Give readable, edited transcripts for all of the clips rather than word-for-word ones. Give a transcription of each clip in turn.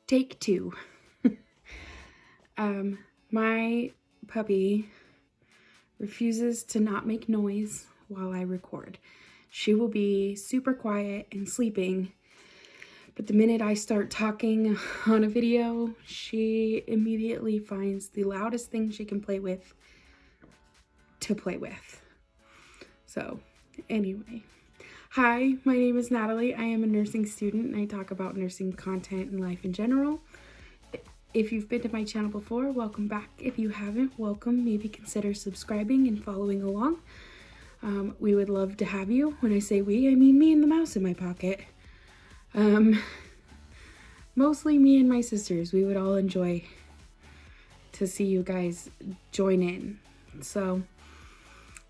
Take two. My puppy refuses to not make noise while I record. She will be super quiet and sleeping, but the minute I start talking on a video, she immediately finds the loudest thing she can play with to play with. So, anyway. Hi, my name is Natalie. I am a nursing student and I talk about nursing content and life in general. If you've been to my channel before, welcome back. If you haven't, welcome. Maybe consider subscribing and following along. We would love to have you. When I say we, I mean me and the mouse in my pocket. Mostly me and my sisters. We would all enjoy to see you guys join in. So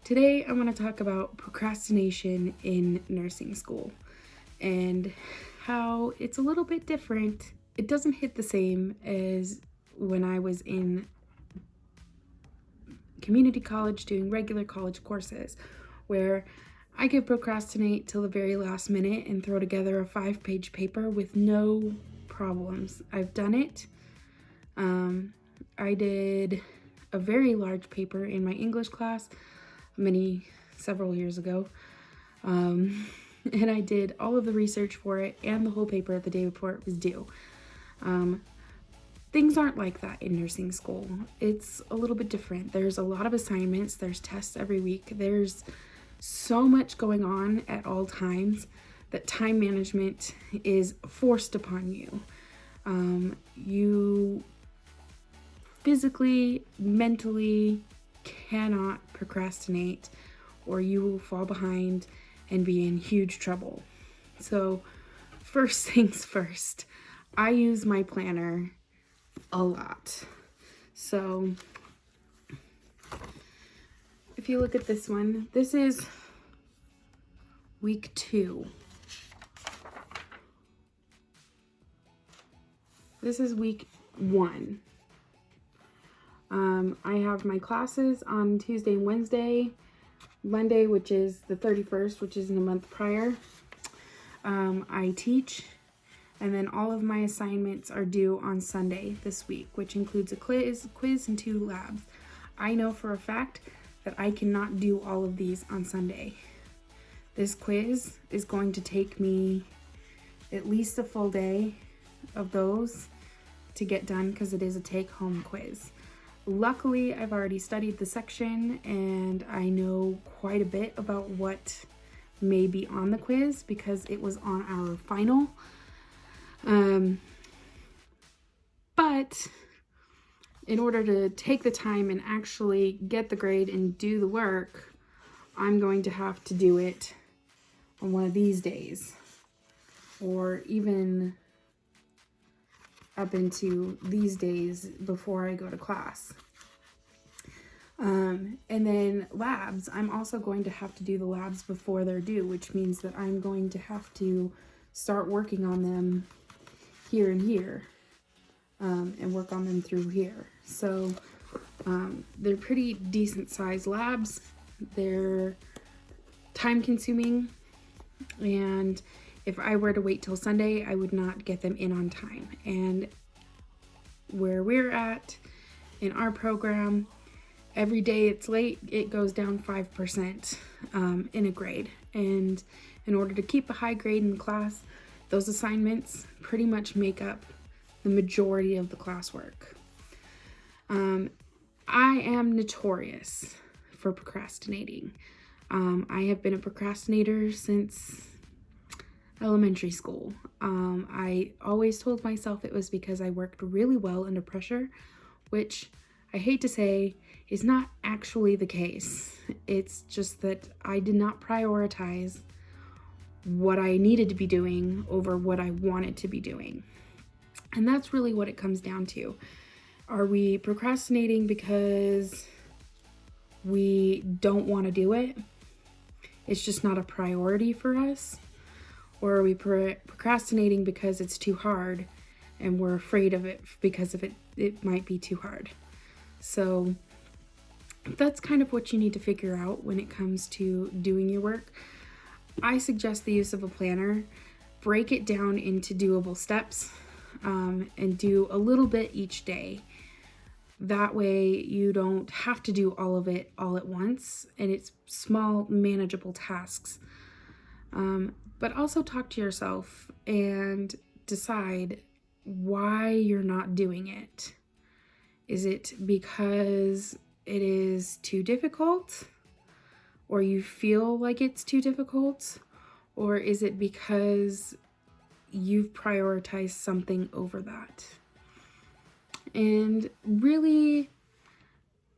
today I want to talk about procrastination in nursing school and how it's a little bit different. It doesn't hit the same as when I was in community college doing regular college courses, where I could procrastinate till the very last minute and throw together a 5-page paper with no problems. I've done it. I did a very large paper in my English class several years ago. And I did all of the research for it and the whole paper the day before it was due. Things aren't like that in nursing school. It's a little bit different. There's a lot of assignments. There's tests every week. There's so much going on at all times that time management is forced upon you. You physically, mentally cannot procrastinate or you will fall behind and be in huge trouble. So first things first, I use my planner a lot. So if you look at this one, this is week 2. This is week 1. I have my classes on Tuesday and Wednesday. Monday, which is the 31st, which is in a month prior, I teach. And then all of my assignments are due on Sunday this week, which includes a quiz and 2 labs. I know for a fact that I cannot do all of these on Sunday. This quiz is going to take me at least a full day of those to get done because it is a take-home quiz. Luckily, I've already studied the section and I know quite a bit about what may be on the quiz because it was on our final. But in order to take the time and actually get the grade and do the work, I'm going to have to do it on one of these days, or even up into these days before I go to class. And then labs, I'm also going to have to do the labs before they're due, which means that I'm going to have to start working on them here and here, and work on them through here. So they're pretty decent sized labs. They're time consuming, and if I were to wait till Sunday, I would not get them in on time. And where we're at in our program, every day it's late, it goes down 5% in a grade. And in order to keep a high grade in class, those assignments pretty much make up the majority of the classwork. I am notorious for procrastinating. I have been a procrastinator since elementary school. I always told myself it was because I worked really well under pressure, which I hate to say is not actually the case. It's just that I did not prioritize what I needed to be doing over what I wanted to be doing. And that's really what it comes down to. Are we procrastinating because we don't want to do it? It's just not a priority for us? Or are we procrastinating because it's too hard and we're afraid of it because of it might be too hard? So that's kind of what you need to figure out when it comes to doing your work. I suggest the use of a planner. Break it down into doable steps. and do a little bit each day. That way you don't have to do all of it all at once, and it's small, manageable tasks. But also talk to yourself and decide why you're not doing it. Is it because it is too difficult, or you feel like it's too difficult, or is it because you've prioritized something over that? And really,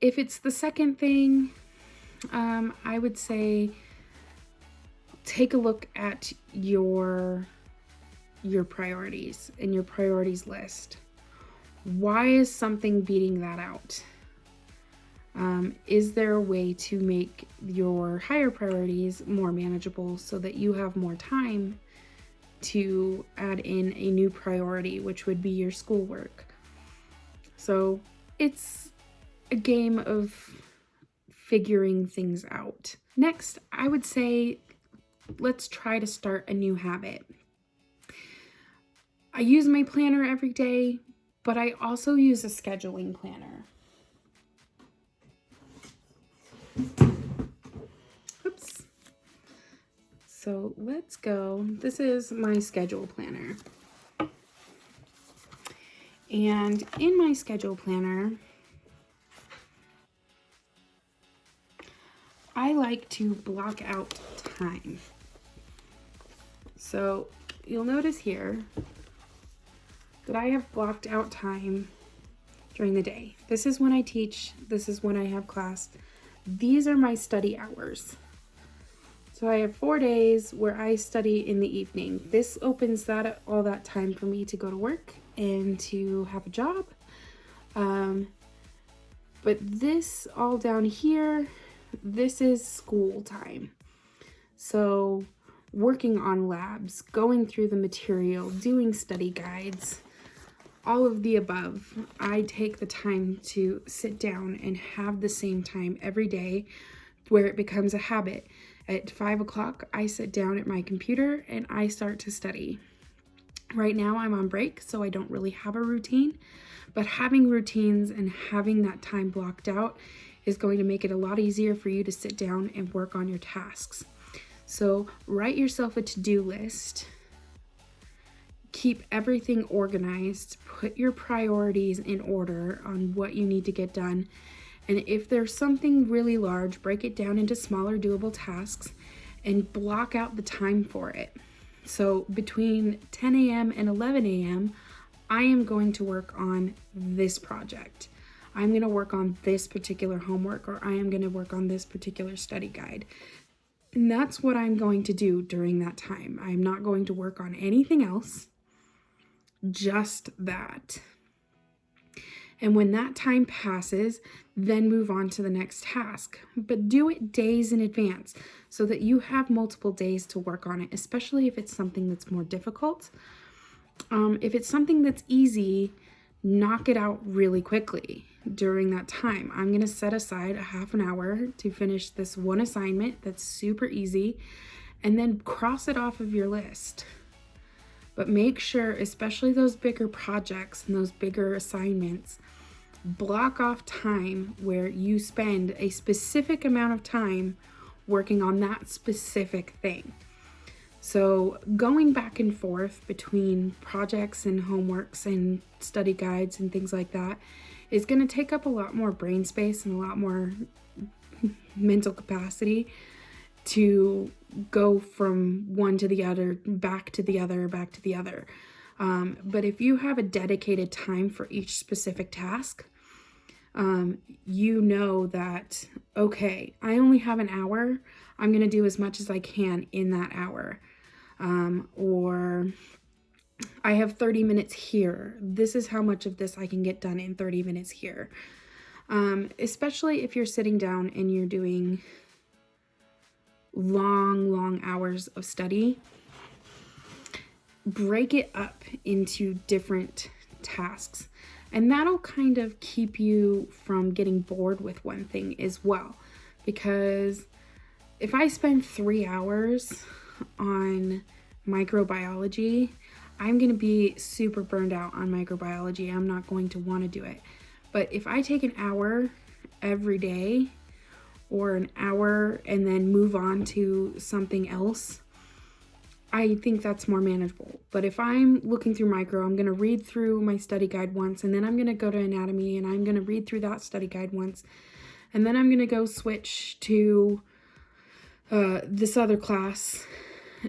if it's the second thing, I would say take a look at your priorities and your priorities list. Why is something beating that out? Is there a way to make your higher priorities more manageable so that you have more time to add in a new priority, which would be your schoolwork? So it's a game of figuring things out. Next, I would say let's try to start a new habit. I use my planner every day, but I also use a scheduling planner. Oops. So let's go. This is my schedule planner. And in my schedule planner, I like to block out time. So you'll notice here that I have blocked out time during the day. This is when I teach. This is when I have class. These are my study hours. So I have 4 days where I study in the evening. This opens all that time for me to go to work and to have a job. But this all down here, this is school time. So working on labs, going through the material, doing study guides, all of the above. I take the time to sit down and have the same time every day where it becomes a habit. At 5 o'clock, I sit down at my computer and I start to study. Right now I'm on break, so I don't really have a routine, but having routines and having that time blocked out is going to make it a lot easier for you to sit down and work on your tasks. So write yourself a to-do list. Keep everything organized. Put your priorities in order on what you need to get done. And if there's something really large, break it down into smaller doable tasks and block out the time for it. So between 10 a.m. and 11 a.m., I am going to work on this project. I'm going to work on this particular homework, or I am going to work on this particular study guide. And that's what I'm going to do during that time. I'm not going to work on anything else, just that. And when that time passes, then move on to the next task. But do it days in advance so that you have multiple days to work on it, especially if it's something that's more difficult. If it's something that's easy, knock it out really quickly during that time. I'm going to set aside a half an hour to finish this one assignment that's super easy, and then cross it off of your list. But make sure, especially those bigger projects and those bigger assignments, block off time where you spend a specific amount of time working on that specific thing. So going back and forth between projects and homeworks and study guides and things like that is going to take up a lot more brain space and a lot more mental capacity to go from one to the other, back to the other, back to the other. But if you have a dedicated time for each specific task, you know that, okay, I only have an hour. I'm going to do as much as I can in that hour. Or I have 30 minutes here. This is how much of this I can get done in 30 minutes here. Especially if you're sitting down and you're doing long hours of study, break it up into different tasks. And that'll kind of keep you from getting bored with one thing as well. Because if I spend 3 hours on microbiology, I'm going to be super burned out on microbiology. I'm not going to want to do it. But if I take an hour every day or an hour and then move on to something else, I think that's more manageable. But if I'm looking through micro, I'm going to read through my study guide once, and then I'm going to go to anatomy and I'm going to read through that study guide once, and then I'm going to go switch to this other class,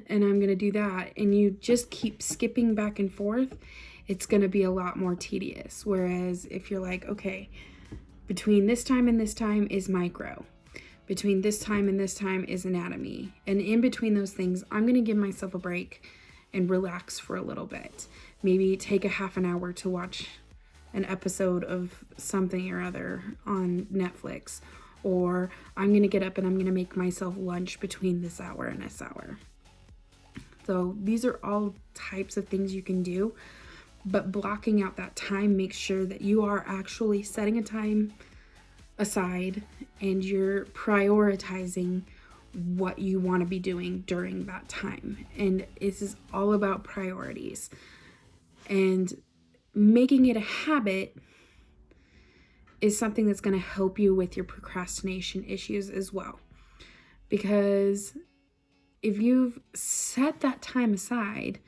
and I'm going to do that. And you just keep skipping back and forth, it's going to be a lot more tedious. Whereas if you're like, okay, between this time and this time is micro, between this time and this time is anatomy, and in between those things, I'm going to give myself a break and relax for a little bit. Maybe take a half an hour to watch an episode of something or other on Netflix, or I'm going to get up and I'm going to make myself lunch between this hour and this hour. So these are all types of things you can do, but blocking out that time makes sure that you are actually setting a time aside and you're prioritizing what you want to be doing during that time. And this is all about priorities, and making it a habit is something that's going to help you with your procrastination issues as well. Because if you've set that time aside,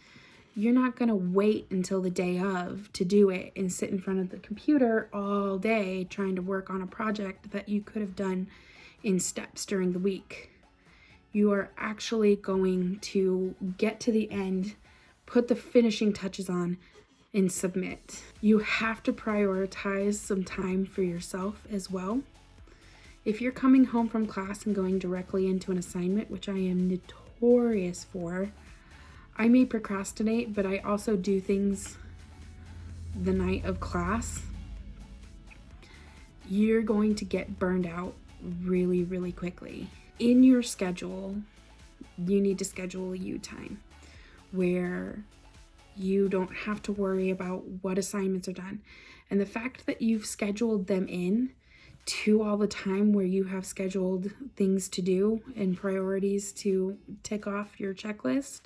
you're not going to wait until the day of to do it and sit in front of the computer all day trying to work on a project that you could have done in steps during the week. You are actually going to get to the end, put the finishing touches on, and submit. You have to prioritize some time for yourself as well. If you're coming home from class and going directly into an assignment, which I am notorious for, I may procrastinate, but I also do things the night of class. You're going to get burned out really, really quickly. In your schedule, you need to schedule you time where you don't have to worry about what assignments are done. And the fact that you've scheduled them in to all the time where you have scheduled things to do and priorities to tick off your checklist,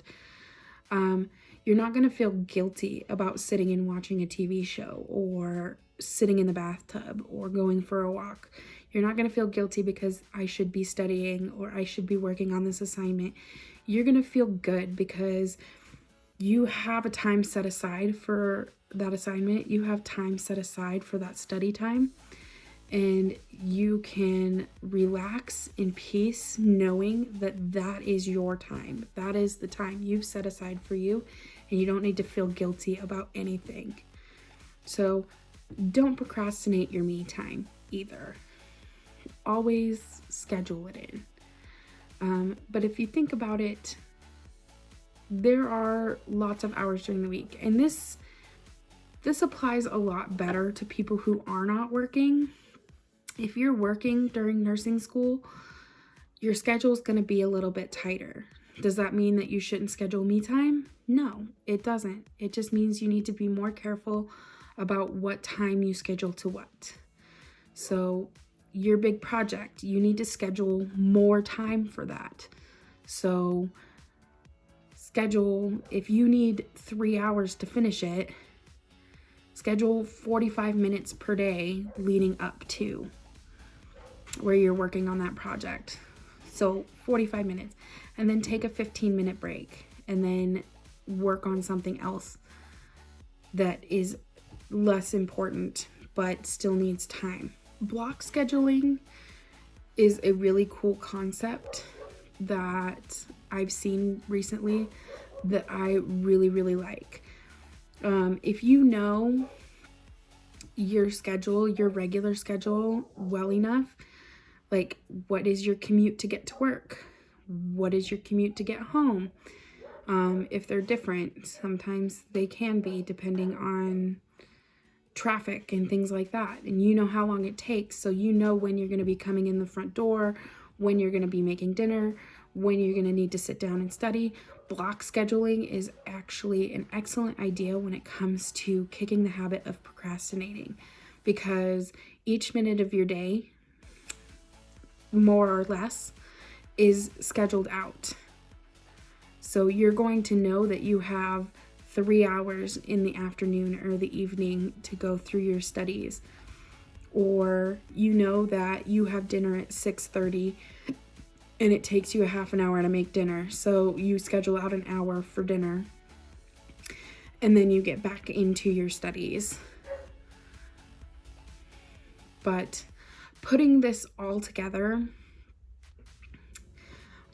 you're not going to feel guilty about sitting and watching a TV show or sitting in the bathtub or going for a walk. You're not going to feel guilty because I should be studying or I should be working on this assignment. You're going to feel good because you have a time set aside for that assignment. You have time set aside for that study time. And you can relax in peace knowing that that is your time. That is the time you've set aside for you. And you don't need to feel guilty about anything. So don't procrastinate your me time either. Always schedule it in. But if you think about it, there are lots of hours during the week, and this applies a lot better to people who are not working. If you're working during nursing school, your schedule is going to be a little bit tighter. Does that mean that you shouldn't schedule me time? No, it doesn't. It just means you need to be more careful about what time you schedule to what. So your big project, you need to schedule more time for that. So schedule, if you need 3 hours to finish it, schedule 45 minutes per day leading up to where you're working on that project. So 45 minutes, and then take a 15-minute break, and then work on something else that is less important but still needs time. Block scheduling is a really cool concept that I've seen recently that I really, really like. If you know your schedule, your regular schedule well enough, like what is your commute to get to work? What is your commute to get home? If they're different, sometimes they can be depending on traffic and things like that. And you know how long it takes, so you know when you're going to be coming in the front door, when you're going to be making dinner, when you're going to need to sit down and study. Block scheduling is actually an excellent idea when it comes to kicking the habit of procrastinating, because each minute of your day, more or less, is scheduled out. So you're going to know that you have 3 hours in the afternoon or the evening to go through your studies. Or you know that you have dinner at 6:30 and it takes you a half an hour to make dinner. So you schedule out an hour for dinner and then you get back into your studies. But putting this all together,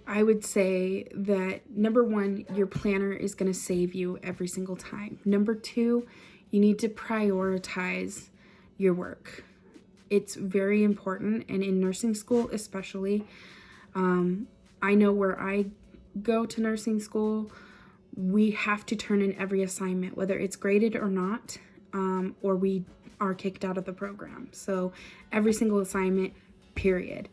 I would say that number one, your planner is going to save you every single time. Number two, you need to prioritize your work. It's very important, and in nursing school especially, I know where I go to nursing school, we have to turn in every assignment, whether it's graded or not, or we are kicked out of the program. So every single assignment, period.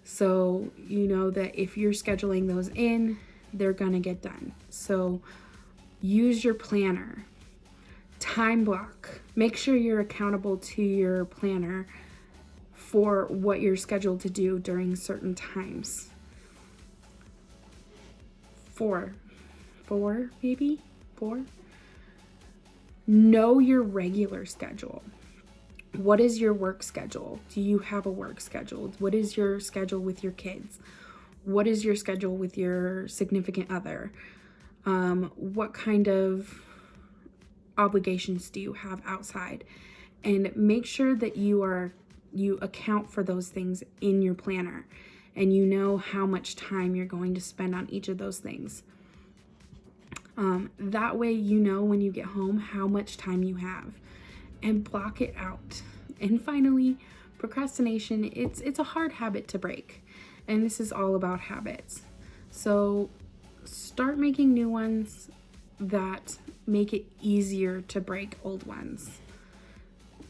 So you know that if you're scheduling those in, they're gonna get done. So use your planner, time block, make sure you're accountable to your planner for what you're scheduled to do during certain times. Four. Know your regular schedule. What is your work schedule? Do you have a work schedule? What is your schedule with your kids? What is your schedule with your significant other? What kind of obligations do you have outside? And make sure that you account for those things in your planner, and you know how much time you're going to spend on each of those things. That way you know when you get home how much time you have, and block it out. And finally, procrastination, it's a hard habit to break, and this is all about habits. So start making new ones that make it easier to break old ones.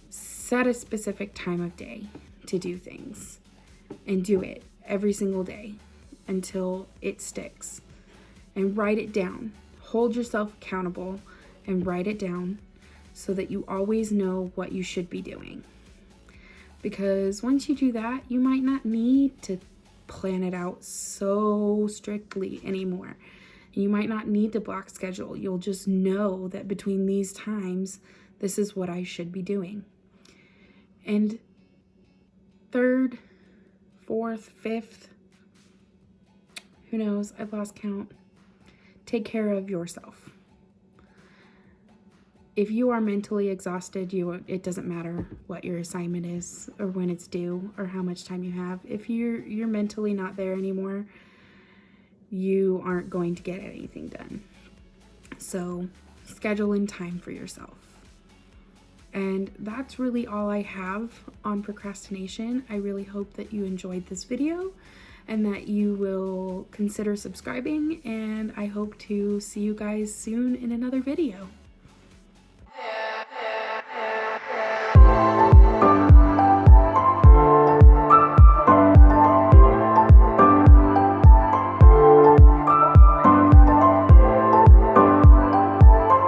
Set a specific time of day to do things, and do it every single day until it sticks. And write it down. Hold yourself accountable and write it down so that you always know what you should be doing. Because once you do that, you might not need to plan it out so strictly anymore. You might not need to block schedule. You'll just know that between these times, this is what I should be doing. And third, fourth, fifth, who knows? I've lost count. Take care of yourself. If you are mentally exhausted, it doesn't matter what your assignment is or when it's due or how much time you have. If you're mentally not there anymore, you aren't going to get anything done. So schedule in time for yourself. And that's really all I have on procrastination. I really hope that you enjoyed this video and that you will consider subscribing, and I hope to see you guys soon in another video.